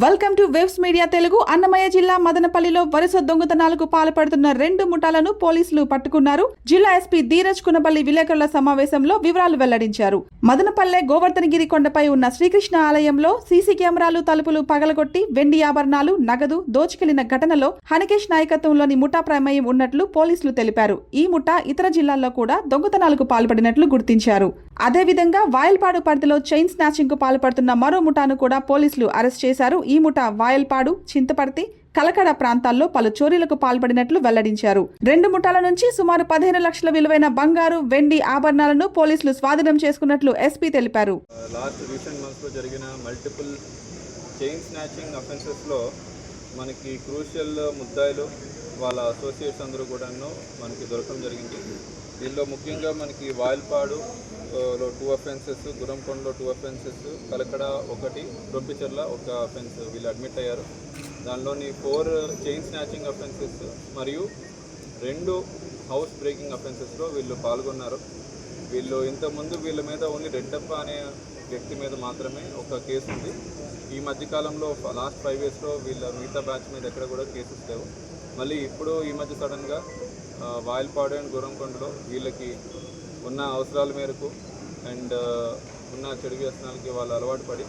Welcome to waves media Telugu. Annamayya జిల్లా మదనపల్లిలో వరుస దొంగతనాలకు పాల్పడుతున్న 2 ముఠాలను పోలీసులు పట్టుకున్నారు. జిల్లా ఎస్పీ ధీరజ్ కునపల్లి విలేకరుల సమావేశంలో వివరాలు వెల్లడించారు. మదనపల్లె గోవర్ధనగిరి కొండపై ఉన్న శ్రీకృష్ణ ఆలయంలో సీసీ కెమెరాలు తలుపులు పగలగొట్టి వెండి ఆభరణాలు, నగదు దోచుకెళ్లిన ఘటనలో హనికేష్ నాయకత్వంలోని ముఠా ప్రమేయం ఉన్నట్లు పోలీసులు తెలిపారు. ఈ ముఠా ఇతర జిల్లాల్లో కూడా దొంగతనాలకు పాల్పడినట్లు గుర్తించారు. అదేవిధంగా వాయల్పాడు పరిధిలో చైన్ స్నాచింగ్ కు పాల్పడుతున్న మరో ముఠాను కూడా పోలీసులు అరెస్ట్ చేశారు. ఈ ముఠా వాయల్పాడు, చింతపర్తి, కలకడ ప్రాంతాల్లో పలు చోరీలకు పాల్పడినట్లు వెల్లడించారు. 2 ముఠాల నుంచి సుమారు 15 లక్షల విలువైన బంగారు, వెండి ఆభరణాలను పోలీసులు స్వాధీనం చేసుకున్నట్లు ఎస్పీ తెలిపారు. లాస్ట్ రీసెంట్ మంత్స్లో జరిగిన మల్టిపుల్ చైన్ స్నాచింగ్ అఫెన్సెస్లో మనకి క్రూషియల్ ముద్దాయిలు వాళ్ళ అసోసియేట్స్ అందరూ కూడాను మనకి దొరకడం జరిగింది. దీనిలో ముఖ్యంగా మనకి వాయల్పాడు లో 2 అఫెన్సెస్, గురంకొండలో 2 అఫెన్సెస్, కలకడ 1, రొంపిచెర్ల 1 అఫెన్స్ వీళ్ళు అడ్మిట్ అయ్యారు. దానిలోని 4 చైన్ స్నాచింగ్ అఫెన్సెస్ మరియు 2 హౌస్ బ్రేకింగ్ అఫెన్సెస్లో వీళ్ళు పాల్గొన్నారు. వీళ్ళు ఇంతకుముందు వీళ్ళ మీద ఓన్లీ రెడ్డప్ప అనే వ్యక్తి మీద మాత్రమే ఒక కేసు ఉంది. ఈ మధ్యకాలంలో లాస్ట్ 5 ఇయర్స్లో వీళ్ళ మిగతా బ్యాచ్ మీద ఎక్కడ కూడా కేసెస్ లేవు. మళ్ళీ ఇప్పుడు ఈ మధ్య సడన్గా వాయల్పాడు అండ్ గురంకొండలో వీళ్ళకి ఉన్న అవసరాల మేరకు అండ్ ఉన్న చెడు వ్యసనాలకి వాళ్ళు అలవాటు పడి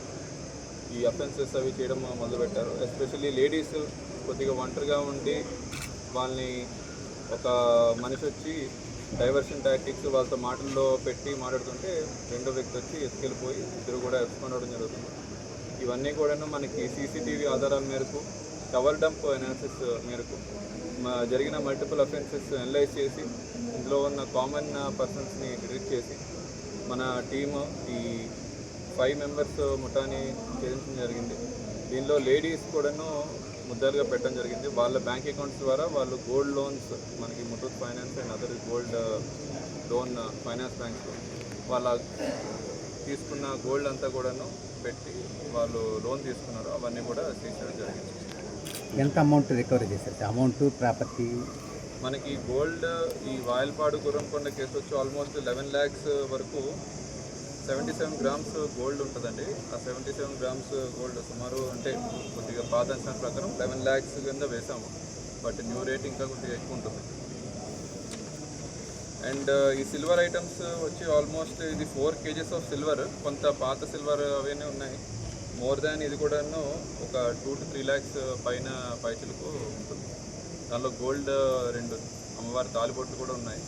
ఈ అఫెన్సెస్ అవి చేయడం మొదలుపెట్టారు. ఎస్పెషల్లీ లేడీస్ కొద్దిగా ఒంటరిగా ఉండి వాళ్ళని ఒక మనిషి వచ్చి డైవర్షన్ టాక్టిక్స్ వాళ్ళతో మాటల్లో పెట్టి మాట్లాడుతుంటే రెండో వ్యక్తి వచ్చి ఎత్తుకెళ్ళిపోయి ఇద్దరు కూడా ఎత్తుకొని రావడం జరుగుతుంది. ఇవన్నీ కూడా మనకి సీసీటీవీ ఆధారాల మేరకు, టవర్ డంప్ అనాలిసిస్ మేరకు జరిగిన మల్టిపుల్ అఫెన్సెస్ అనలైజ్ చేసి ఇందులో ఉన్న కామన్ పర్సన్స్ని డిటెక్ట్ చేసి మన టీము ఈ 5 మెంబర్స్ ముఠాని ఛేదించడం జరిగింది. దీనిలో లేడీస్ కూడాను ముద్దాలుగా పెట్టడం జరిగింది. వాళ్ళ బ్యాంక్ అకౌంట్స్ ద్వారా వాళ్ళు గోల్డ్ లోన్స్ మనకి Muthoot finance and other gold loan finance banks వాళ్ళ తీసుకున్న గోల్డ్ అంతా కూడాను పెట్టి వాళ్ళు లోన్ తీసుకున్నారు. అవన్నీ కూడా సీజ్ చేయడం జరిగింది. ఎంత అమౌంట్ రికవరీ చేశారు? అమౌంట్, ప్రాపర్టీ మనకి గోల్డ్ ఈ వాయల్పాడు గురంకొండ కేసు వచ్చి ఆల్మోస్ట్ 11 lakhs వరకు 77 grams గోల్డ్ ఉంటుందండి. ఆ 77 grams గోల్డ్ సుమారు అంటే కొద్దిగా పాత అంచనా ప్రకారం 11 lakhs కింద వేసాము. బట్ న్యూ రేట్ ఇంకా కొద్దిగా ఎక్కువ ఉంటుంది. అండ్ ఈ సిల్వర్ ఐటమ్స్ వచ్చి ఆల్మోస్ట్ ఇది 4 kgs ఆఫ్ సిల్వర్, కొంత పాత సిల్వర్ అవన్నీ ఉన్నాయి. మోర్ దాన్ ఇది కూడాను ఒక 2 to 3 lakhs పైన పైచలకు ఉంటుంది. దానిలో గోల్డ్ 2 అమ్మవారి తాలిబొట్లు కూడా ఉన్నాయి.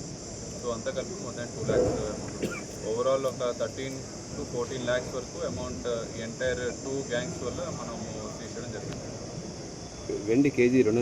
సో అంతా కలిపి more than 2 lakhs amount. Overall ఒక 13 to 14 lakhs వరకు అమౌంట్ ఎంటైర్ 2 gangs వల్ల మనము తీసేయడం జరిగింది. వెండి కేజీ 2